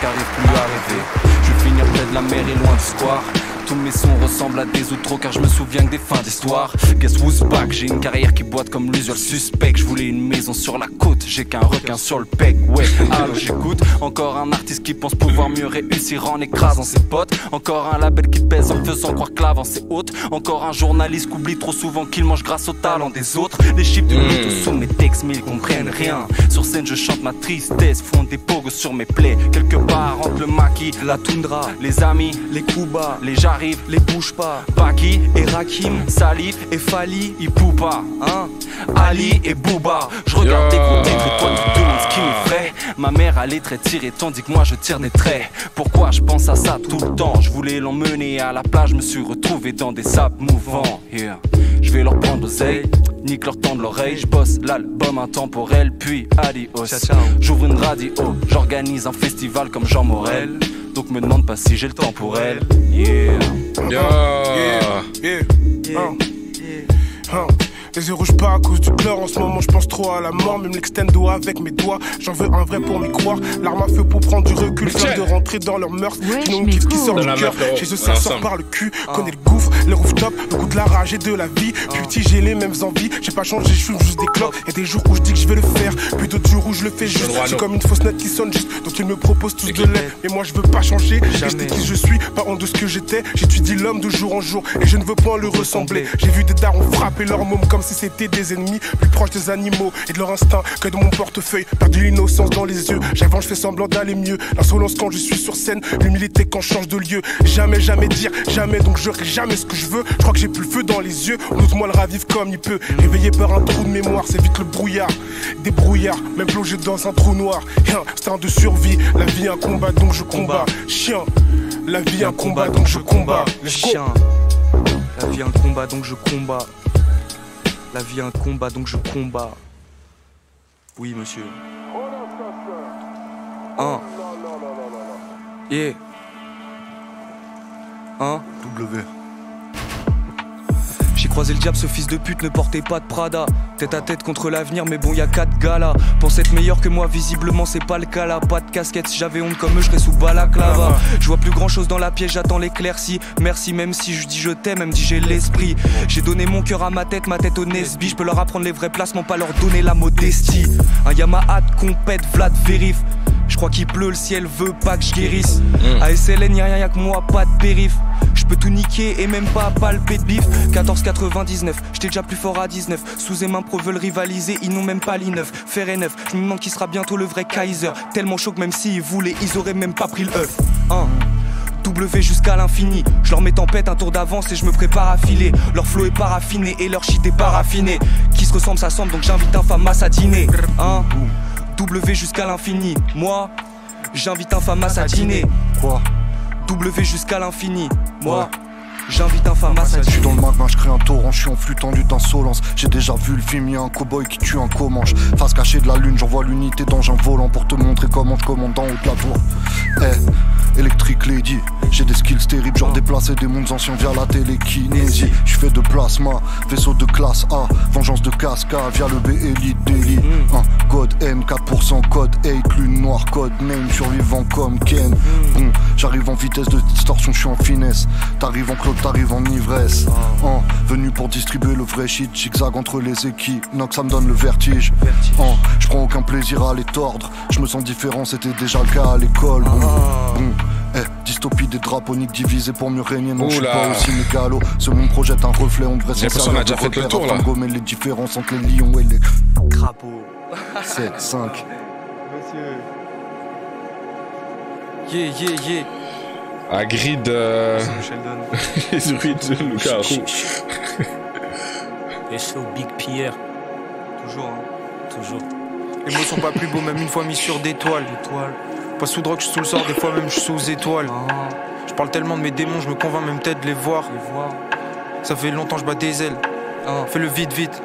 Qu'arrive plus à rêver. Je vais finir près de la mer et loin du square. Tous mes sons ressemblent à des outros car je me souviens que des fins d'histoire. Guess who's back? J'ai une carrière qui boite comme l'usual suspect. Je voulais une maison sur la côte, j'ai qu'un requin sur le pec. Ouais, allô j'écoute. Encore un artiste qui pense pouvoir mieux réussir en écrasant ses potes. Encore un label qui te pèse en faisant croire que l'avance est haute. Encore un journaliste qui oublie trop souvent qu'il mange grâce au talent des autres. Les chiffres du mythe sous mes textes mais ils comprennent rien. Sur scène je chante ma tristesse, font des pogos sur mes plaies. Quelque part entre le maquis, la toundra, les amis, les Kuba, les j'arrive, les bouge pas. Baki et Rakim, Salif et Fali, Ipoupa, hein, Ali et Booba. Je regarde des gros tigres et toi tu te demandes ce qui me ferait. Ma mère allait très tirer tandis que moi je tire des traits. Pourquoi je pense à ça tout le temps? Je voulais l'emmener à la plage, je me suis retrouvé dans des sables mouvants. Yeah. Je vais leur prendre l'oseille, nique leur tendre l'oreille. Je bosse l'album intemporel, puis adios. J'ouvre une radio, j'organise un festival comme Jean Morel. Donc me demande pas si j'ai le temps pour elle. Yeah. Les yeux rouges pas à cause du pleur. En ce moment je pense trop à la mort. Même l'extendo avec mes doigts. J'en veux un vrai pour m'y croire. L'arme à feu pour prendre du recul. Flemme de rentrer dans leurs mœurs. Sinon une qui sort du cœur. Chez eux ça sort par le cul. Connais le gouffre, le rooftop, le goût de la rage et de la vie. Puis petit j'ai les mêmes envies. J'ai pas changé, je fume juste des clopes. Y'a des jours où je dis que je vais le faire. Puis d'autres jours où je le fais juste. C'est comme une fausse note qui sonne juste. Donc ils me proposent tous de l'aide. Mais moi je veux pas changer. Rester qui je suis, pas honte de ce que j'étais. J'étudie l'homme de jour en jour. Et je ne veux point le ressembler. J'ai vu des darons frapper leurs mômes comme si c'était des ennemis, plus proches des animaux et de leur instinct que de mon portefeuille. Perdu l'innocence dans les yeux, j'avance, je fais semblant d'aller mieux. L'insolence quand je suis sur scène, l'humilité quand je change de lieu. Jamais dire jamais, donc je ferai jamais ce que je veux. Je crois que j'ai plus le feu dans les yeux, on ose moi le ravive comme il peut. Réveillé par un trou de mémoire, c'est vite le brouillard. Des brouillards, même plongé dans un trou noir. C'est un de survie, la vie un combat donc je combats. Chien, la vie un combat donc je combats. Le chien, la vie un combat donc je combats. La vie un combat donc je combats. Oui monsieur. Hein. Yeah. Hein. W. J'ai croisé le diable, ce fils de pute ne portait pas de Prada. Tête à tête contre l'avenir, mais bon y'a 4 gars là. Pense être meilleur que moi, visiblement c'est pas le cas là. Pas de casquette, si j'avais honte comme eux, je serais sous balaclava. Je vois plus grand chose dans la pièce, j'attends l'éclaircie. Merci même si je dis je t'aime, même si j'ai l'esprit. J'ai donné mon cœur à ma tête au Nesby. Je peux leur apprendre les vrais placements, pas leur donner la modestie. Un Yamaha de compète, Vlad vérif. Je crois qu'il pleut, le ciel veut pas que je guérisse. À SLN y'a rien, y'a que moi, pas de périph. Je peux tout niquer et même pas palper de bif. 14,99, j'étais déjà plus fort à 19. Sous et main pro veulent rivaliser, ils n'ont même pas l'I9. Fer et neuf, je me demande qui sera bientôt le vrai Kaiser. Tellement chaud que même s'ils voulaient, ils auraient même pas pris le œuf. W jusqu'à l'infini. Je leur mets tempête un tour d'avance et je me prépare à filer. Leur flow est paraffiné et leur shit est paraffiné. Qui se ressemble s'assemble donc j'invite un Famas à dîner. W jusqu'à l'infini. Moi, j'invite un Famas à dîner. Quoi? W jusqu'à l'infini. Moi, j'invite un Famas à dîner. Je suis dans le magma, je crée un torrent, je suis en flux tendu d'insolence. J'ai déjà vu le film, y'a un cowboy qui tue un comanche. Face cachée de la lune, j'envoie l'unité d'engin volant pour te montrer comment je commande en haut de la tour. Electric Lady, j'ai des skills terribles, genre déplacer des mondes anciens via la télékinésie. Je fais de plasma, vaisseau de classe A, vengeance de casca via le B Elite Daily. Code M, 4%, code 8, lune noire, code name, survivant comme Ken. J'arrive en vitesse de distorsion, je suis en finesse. T'arrives en cloud, t'arrives en ivresse. Venu pour distribuer le vrai shit, zigzag entre les équinoxes, ça me donne le vertige. Je prends aucun plaisir à les tordre, je me sens différent, c'était déjà le cas à l'école. Dystopie des draponiques divisés pour mieux régner. Non, je suis pas aussi mégalo. Ce monde projette un reflet, on devrait s'en servir de repère afin de gommer les différences entre les lions et les crapauds. 7, 5. Yeah. Agrid Grid Loup-garou. Et so Big Pierre. Toujours. Les mots sont pas plus beaux, même une fois mis sur des toiles. Pas sous drogue, je suis sous le sort, des fois même je suis sous étoile. Je parle tellement de mes démons, je me convainc même peut-être de les voir. Ça fait longtemps je bats des ailes. Fais le vite.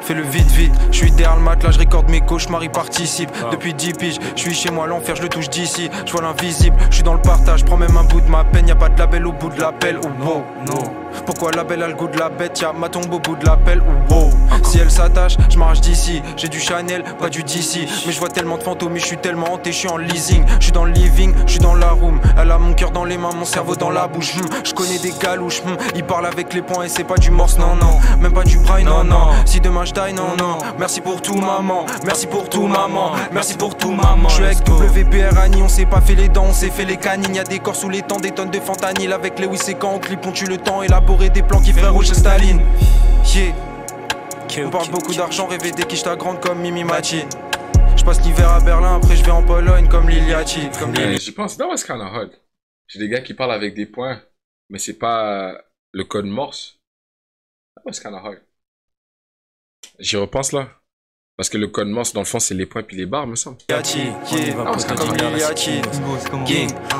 Fais le vite, je suis derrière le mat, là je récorde mes cauchemars, ils participent. Depuis 10 piges, je suis chez moi, l'enfer je le touche d'ici. Je vois l'invisible, je suis dans le partage, prends même un bout de ma peine. Y'a pas de label au bout de l'appel, ou non. Pourquoi la belle a le goût de la bête, y'a ma tombe au bout de l'appel, ou wow. Si elle s'attache, je m'arrache d'ici. J'ai du Chanel, pas du DC. Mais je vois tellement de fantômes, je suis tellement hanté, je suis en leasing. Je suis dans le living, je suis dans la room. Elle a mon cœur dans les mains, mon cerveau dans la bouche. Je connais des galouches, ils parlent avec les poings et c'est pas du morse, non. Même pas du braille, non. Si demain je die, non. Merci pour tout, maman. Merci pour tout, maman. Merci pour tout, maman. Je suis avec WPR Annie, on s'est pas fait les dents, on s'est fait les canines. Y'a des corps sous les temps, des tonnes de fentanyl. Avec les oui, c'est quand on clip, on tue le temps. Élaborer des plans qui feraient rouge Staline. On parle beaucoup d'argent, rêver des quiches grande comme Mimi Mati. Je passe l'hiver à Berlin, après je vais en Pologne comme Liliati. Je pense, that was kinda hard. J'ai des gars qui parlent avec des points, mais c'est pas le code morse. That was kinda hard. J'y repense là. Parce que le code morse, dans le fond, c'est les points puis les barres, me semble.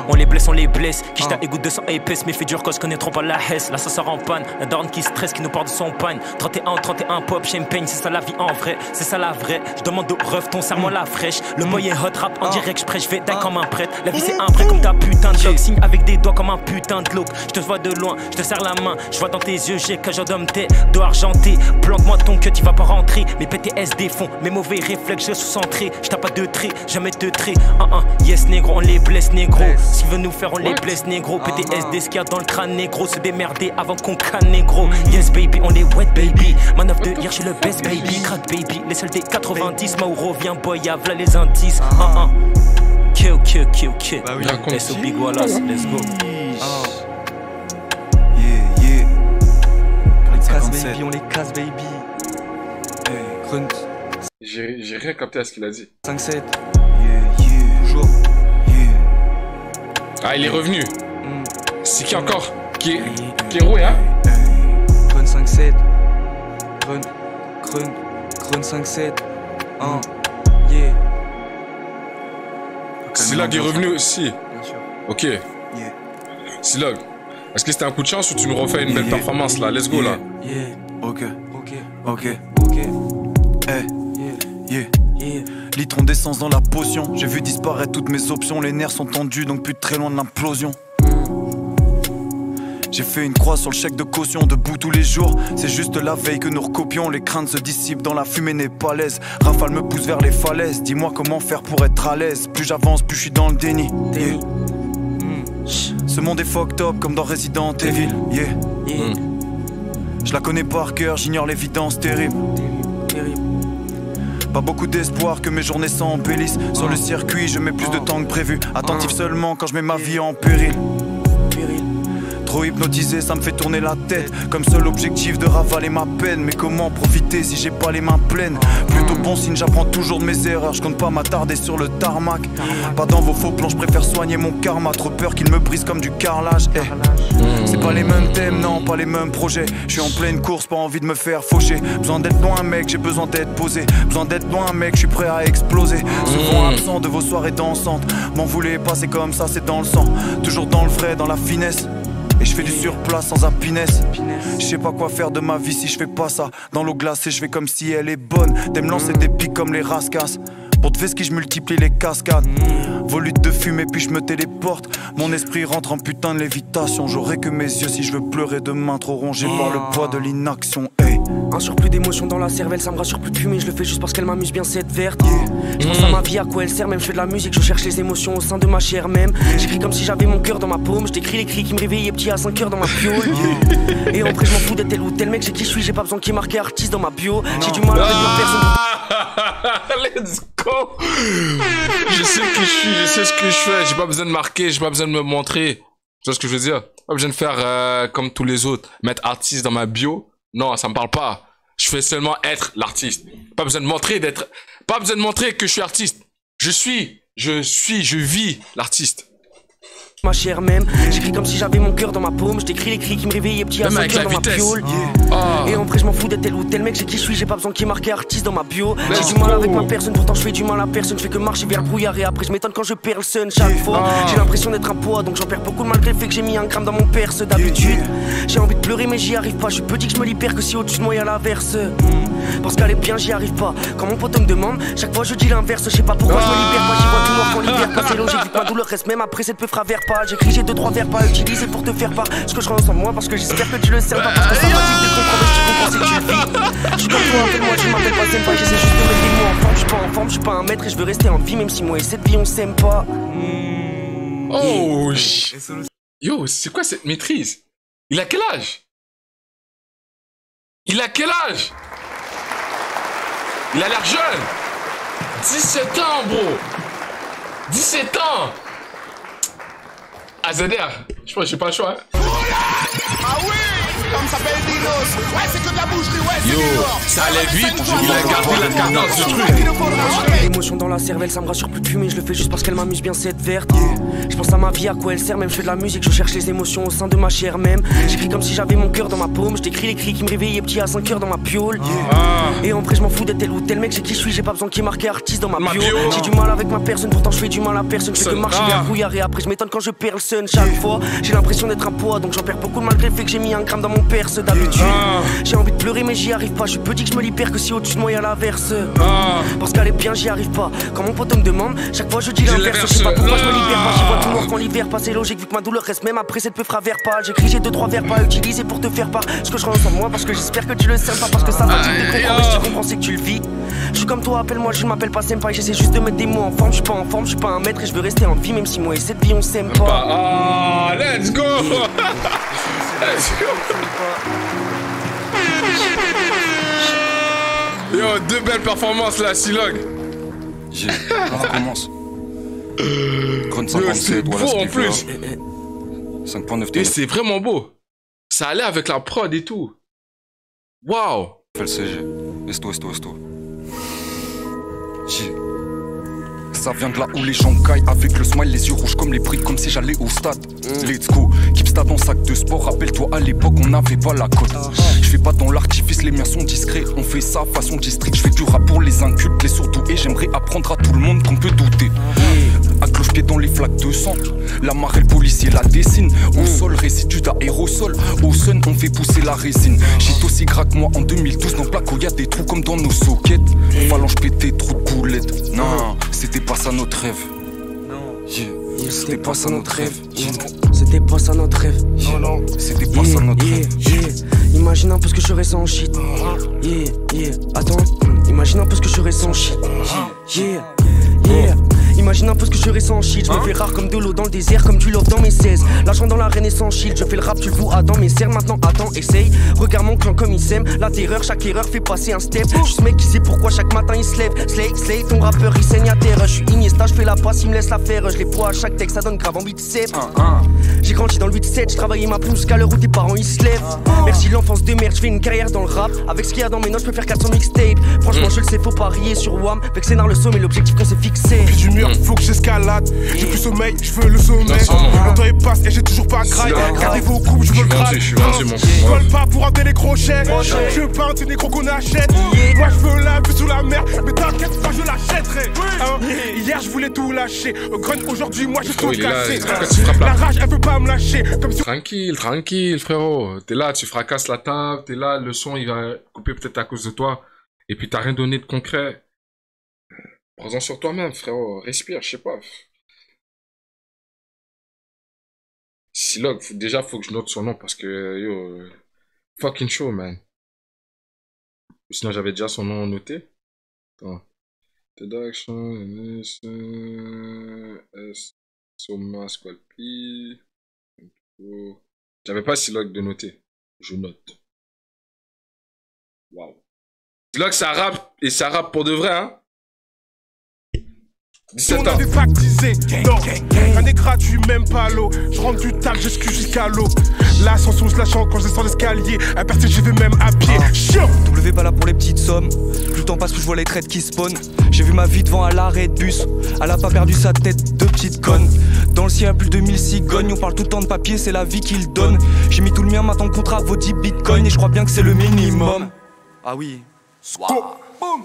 On les blesse. Qui jeta égout de sang épaisse, mais fait dur quand je connaîtront pas la hesse. Là, ça sort en panne. La daronne qui stresse, qui nous porte de son pagne. 31 pop, champagne, c'est ça la vie en vrai. C'est ça la vraie. Je demande au ref, ton serment la fraîche. Le boy est hot rap en direct, je vais die comme un prêtre. La vie c'est un prêt comme ta putain de dog. Signe avec des doigts comme un putain de look. Je te vois de loin, je te serre la main. Je vois dans tes yeux, j'ai que j'en tes dos argenté. Plante-moi ton que tu vas pas rentrer. Mes PTSD font mes mauvais réflexes, je suis centré. Je tape pas de trait, jamais de trait. Yes négro, on les blesse négro. S'ils veulent nous faire, on les blesse négro. PTSD, ce qu'il y a dans le crâne négro. Se démerder avant qu'on canne négro. Yes baby, on les wet baby. Manœuvre de hier, je suis le best baby. Crack baby, les seuls des 90. Mauro vient boya, v'là les indices. Kill. Bah oui, SO Big Wallace, let's go. On les casse baby. Grunt. J'ai rien capté à ce qu'il a dit. 5-7. Toujours. Ah, il est revenu. C'est qui encore? Qui est roué, hein? Grunt 5-7. Grunt 5-7. Silog est revenu aussi. Bien sûr. Ok. Silog, est-ce que c'était un coup de chance ou tu nous refais une belle performance là? Let's go là. Ok. Litron d'essence dans la potion. J'ai vu disparaître toutes mes options. Les nerfs sont tendus donc plus très loin de l'implosion. J'ai fait une croix sur le chèque de caution. Debout tous les jours, c'est juste la veille que nous recopions. Les craintes se dissipent dans la fumée népalaise. Rafale me pousse vers les falaises. Dis-moi comment faire pour être à l'aise. Plus j'avance, plus je suis dans le déni. Ce monde est fucked up comme dans Resident Evil. Je la connais par cœur, j'ignore l'évidence terrible. Pas beaucoup d'espoir que mes journées s'embellissent. Sur le circuit, je mets plus de temps que prévu. Attentif seulement quand je mets ma vie en péril. Trop hypnotisé, ça me fait tourner la tête. Comme seul objectif de ravaler ma peine. Mais comment profiter si j'ai pas les mains pleines? Plutôt bon signe, j'apprends toujours de mes erreurs. Je compte pas m'attarder sur le tarmac. Pas dans vos faux plans, je préfère soigner mon karma. Trop peur qu'il me brise comme du carrelage. C'est pas les mêmes thèmes, non, pas les mêmes projets. Je suis en pleine course, pas envie de me faire faucher. Besoin d'être loin, mec, j'ai besoin d'être posé. Besoin d'être loin, mec, je suis prêt à exploser. Souvent absent de vos soirées dansantes. M'en voulez pas, c'est comme ça, c'est dans le sang. Toujours dans le vrai, dans la finesse. Et je fais du surplace sans happiness. Je sais pas quoi faire de ma vie si je fais pas ça. Dans l'eau glacée, je fais comme si elle est bonne. T'aimes me lancer des pics comme les rascasses. Pour te faire ce qui je multiplie les cascades. Volute de fumée puis je me téléporte. Mon esprit rentre en putain de lévitation. J'aurai que mes yeux si je veux pleurer demain. Trop rongé par le poids de l'inaction. Hey. Un surplus d'émotions dans la cervelle, ça me rassure plus de fumer. Je le fais juste parce qu'elle m'amuse bien cette verte. Je pense à ma vie, à quoi elle sert. Même je fais de la musique, je cherche les émotions au sein de ma chair même. J'écris comme si j'avais mon cœur dans ma paume. Je décris les cris qui me réveillaient petit à 5 heures dans ma piole. Et après je m'en fous d'être tel ou tel mec. J'ai qui je suis, j'ai pas besoin qu'il y ait marqué artiste dans ma bio. J'ai du mal avec ma personne. Let's go. Je sais qui je suis, je sais ce que je fais. J'ai pas besoin de marquer, j'ai pas besoin de me montrer. Tu vois ce que je veux dire? Pas besoin de faire comme tous les autres. Mettre artiste dans ma bio. Non, ça me parle pas. Je fais seulement être l'artiste. Pas besoin de montrer d'être. Pas besoin de montrer que je suis artiste. Je vis l'artiste. Ma chair même, j'écris comme si j'avais mon cœur dans ma paume. Je décris les cris qui me réveillaient petit à 5 heures dans ma piole. Et en vrai je m'en fous d'être tel ou tel mec. J'ai qui je suis, j'ai pas besoin qu'il y ait marqué artiste dans ma bio. J'ai du mal avec ma personne, pourtant je fais du mal à personne. Je fais que marcher vers le brouillard et après je m'étonne quand je perds le sun chaque fois. J'ai l'impression d'être un poids donc j'en perds beaucoup malgré le fait que j'ai mis un gramme dans mon perce d'habitude. J'ai envie de pleurer mais j'y arrive pas. Je suis petit que je me libère que si au-dessus de moi y'a l'averse. Parce qu'elle est bien j'y arrive pas. Quand mon pote me demande, chaque fois je dis l'inverse. Je sais pas pourquoi je me libère pas, j'y vois tout noir quand l'hiver passe. C'est logique vu que ma douleur reste même après cette peu fravère pas. J'écris, j'ai 2-3 vers pas utilisés pour te faire part. Ce que je ressens moi parce que j'espère que tu le sais pas. Parce que ça fatigue de comprendre et je comprends c'est que tu le vis. Je suis comme toi, appelle-moi, tu m'appelles pas Senpai. J'essaie juste de mettre des mots en forme. Je suis pas en forme, je suis pas un maître et je veux rester en vie même si moi et cette vie on s'aime pas. Oh yo, c'est quoi cette maîtrise? Il a quel âge? Il a quel âge? Il a l'air jeune. 17 ans, bro. 17 ans. AZR, je pense que j'ai pas le choix. Hein. Ah oui, comme ça s'appelle Dinos. Ouais, c'est que de la boucherie, ouais, c'est yo, ça allait vite, il a gardé la cadence du truc. L'émotion dans la cervelle, ça me rassure plus de fumer. Je le fais juste parce qu'elle m'amuse bien cette verte. Je pense à ma vie, à quoi elle sert. Même je fais de la musique, je cherche les émotions au sein de ma chair même. J'écris comme si j'avais mon cœur dans ma paume. Je décris les cris qui me réveillaient petit à 5 heures dans ma piole. Et en vrai je m'en fous d'être tel ou tel mec. J'ai qui je suis, j'ai pas besoin qu'il y ait marqué artiste dans ma bio. J'ai du mal avec ma personne, pourtant je fais du mal à personne. Je fais que marcher vers le brouillard et après je m'étonne quand je perds le sun chaque fois. J'ai l'impression d'être un poids donc j'en perds beaucoup malgré le fait que j'ai mis un gramme dans mon perce d'habitude. J'ai envie de pleurer mais j'y arrive pas. Je suis petit que je me libère que si au-dessus de moi y'a l'averse. Parce qu'elle est bien j'y arrive pas. Quand mon pote me demande, chaque fois je dis l'inverse. Je sais pas pourquoi je me libère pas. J'y vois tout noir quand l'hiver passe. C'est logique vu que ma douleur reste même après cette peu fravère pas. J'écris, j'ai 2-3 vers pas utilisés pour te faire part. Ce que je ressens moi parce que j'espère que tu le sais pas. Parce que ça fatigue de comprendre et si tu comprends c'est que tu le vis. Je suis comme toi, appelle-moi, je m'appelle pas Senpai. J'essaie juste de mettre des mots en forme. Je suis pas en forme, je suis pas un maître et je veux rester en vie même si moi et cette vie on s'aime pas. Ah, let's go. Let's go. Yo, 2 belles performances là, Silog. On recommence. C'est beau en plus. 5.9 et c'est vraiment beau. Ça allait avec la prod et tout. Waouh. Fais le CG. Esto. Ça vient de là où les gens caillent avec le smile, les yeux rouges comme les briques, comme si j'allais au stade. Let's go, keep stade en sac de sport. Rappelle-toi à l'époque on n'avait pas la cote. Je fais pas dans l'artifice, les miens sont discrets. On fait ça façon district. Je fais du rap pour les incultes, les sourds et j'aimerais apprendre à tout le monde qu'on peut douter. À cloche-pied dans les flaques de sang. La marée, le policier la dessine. Au sol, résidu d'aérosol. Au sun, on fait pousser la résine. J'étais aussi gras que moi en 2012. Dans Placo, y'a des trous comme dans nos sockets. Phalange pété, trou de boulettes. Non, c'était pas ça notre rêve. C'était pas ça notre rêve. C'était pas ça notre rêve. C'était pas ça notre rêve. Imagine un peu ce que je serais sans shit. Attends, imagine un peu ce que je serais sans shit. Imagine un peu ce que je serais sans shit. Je me fais rare comme de l'eau dans le désert, comme du love dans mes 16. L'argent dans l'arène est sans shield. Je fais le rap, tu le vois dans mes serres. Maintenant attends, essaye. Regarde mon clan comme il s'aime. La terreur, chaque erreur fait passer un step. Je suis ce mec qui sait pourquoi chaque matin il se lève. Slay, ton rappeur il saigne à terre. Je suis Iniesta, je fais la passe, il me laisse la faire. Je les vois à chaque texte, ça donne grave envie de sep. J'ai grandi dans le 8-7, je travaillais ma plume jusqu'à l'heure où tes parents ils se lèvent. Merci l'enfance de merde, je fais une carrière dans le rap. Avec ce qu'il y a dans mes notes, je peux faire 400 mixtapes. Franchement, je le sais, faut parier sur WAM. Avec Scénar le sommet, l'objectif qu'on s'est fixé. Puis du mur, faut que j'escalade. J'ai plus sommeil, je veux le sommet. Le temps il passe et j'ai toujours pas graille. Gardez vos coups, je veux le crack. Je vole pas pour rater les crochets. Je peins tes négros qu'on achète. Moi je veux la vue sous la mer. Mais t'inquiète pas, je l'achèterai. Hier je voulais tout lâcher. Grunt aujourd'hui, moi je suis tout cassé. La rage elle veut pas me lâcher. Tranquille frérot. T'es là, tu fracasses la table. T'es là, le son il va couper peut-être à cause de toi. Et puis t'as rien donné de concret. Prends-en sur toi-même frérot. Respire, je sais pas. Silog, déjà faut que je note son nom parce que yo, fucking show man. Sinon j'avais déjà son nom noté. Attends. Deduction, S, Soma, Squalpi. J'avais pas Silog de noter. Je note. Waouh. Silog ça rappe et ça rappe pour de vrai hein. 17 ans. On avait pactisé, non, rien n'est gratuit, même pas l'eau. Je rentre du table, j'excuse jusqu'à l'eau. L'ascension, je la chante quand je descends l'escalier. À personne, j'y vais même à pied. Chiant. W pas là pour les petites sommes. Plus le temps passe, plus je vois les traites qui spawnent. J'ai vu ma vie devant à l'arrêt de bus. Elle a pas perdu sa tête, deux petites connes. Dans le ciel, plus de 1000 cigognes. On parle tout le temps de papier, c'est la vie qu'il donne. J'ai mis tout le mien, maintenant le contrat vaut 10 bitcoins. Et je crois bien que c'est le minimum. Ah oui. Wow. Boum.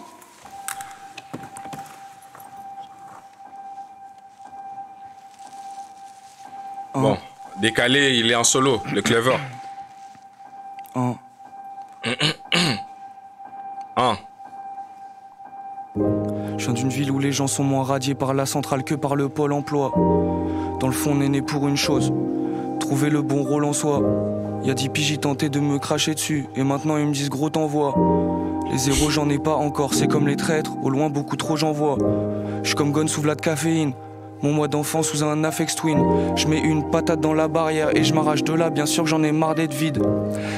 Bon, décalé, il est en solo, le clever. Je viens d'une ville où les gens sont moins radiés par la centrale que par le pôle emploi. Dans le fond, on est né pour une chose, trouver le bon rôle en soi. Y'a 10 piges, j'ai tenté de me cracher dessus, et maintenant ils me disent gros t'envoies. Les zéros j'en ai pas encore, c'est comme les traîtres, au loin beaucoup trop j'en vois. J'suis comme Gon sous de caféine. Mon mois d'enfant sous un Afex Twin. Je mets une patate dans la barrière et je m'arrache de là, bien sûr que j'en ai marre d'être vide.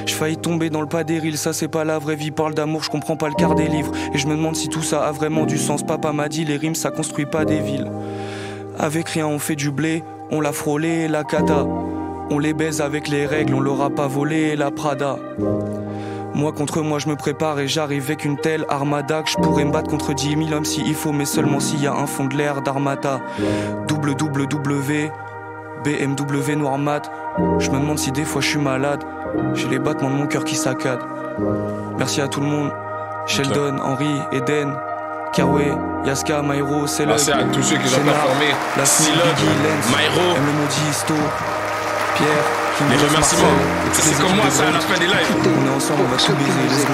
Je failli tomber dans le pas des reels, ça c'est pas la vraie vie. Parle d'amour, je comprends pas le quart des livres. Et je me demande si tout ça a vraiment du sens. Papa m'a dit les rimes ça construit pas des villes. Avec rien on fait du blé, on l'a frôlé, la cata. On les baise avec les règles, on l'aura pas volé, la Prada. Moi contre moi je me prépare et j'arrive avec une telle armada que je pourrais me battre contre 10 000 hommes s'il faut, mais seulement s'il y a un fond de l'air d'Armata. WWW, BMW noir mat. Je me demande si des fois je suis malade. J'ai les battements de mon cœur qui saccadent. Merci à tout le monde. Sheldon, Henry, Eden, Kawe, Yaska, Myro, Selug. Merci à tous ceux qui ont performé. Silog, Myro, Histo, Pierre. Les remerciements, c'est comme moi, c'est à la fin des lives. On est ensemble, on va tout baiser, let's go.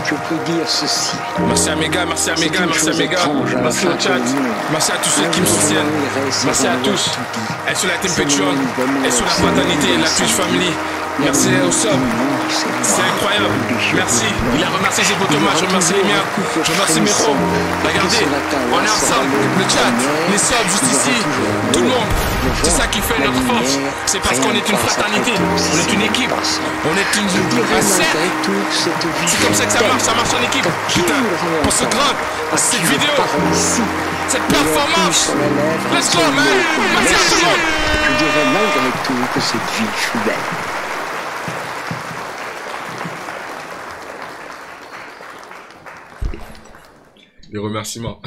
Je peux dire ceci. Merci à mes gars, merci à mes gars, merci à mes gars. Merci au chat, merci à tous ceux qui me soutiennent. Merci à tous. Et sur la team Patreon, et sur la fraternité, la Twitch Family. Merci au sub. C'est incroyable. Merci. Il a remercié ses Thomas, je remercie les miens. Je remercie mes pros. Regardez, on est ensemble. Le chat, les subs juste ici. Tout le monde. C'est ça qui fait notre force. C'est parce qu'on est une fraternité. On est une équipe. On est un cercle. C'est comme ça que ça marche en équipe. Putain, pour ce grand, cette vidéo, cette performance. Let's go, man. Merci à tout le monde. Je dirais malgré tout que cette vie fut belle. Les remerciements.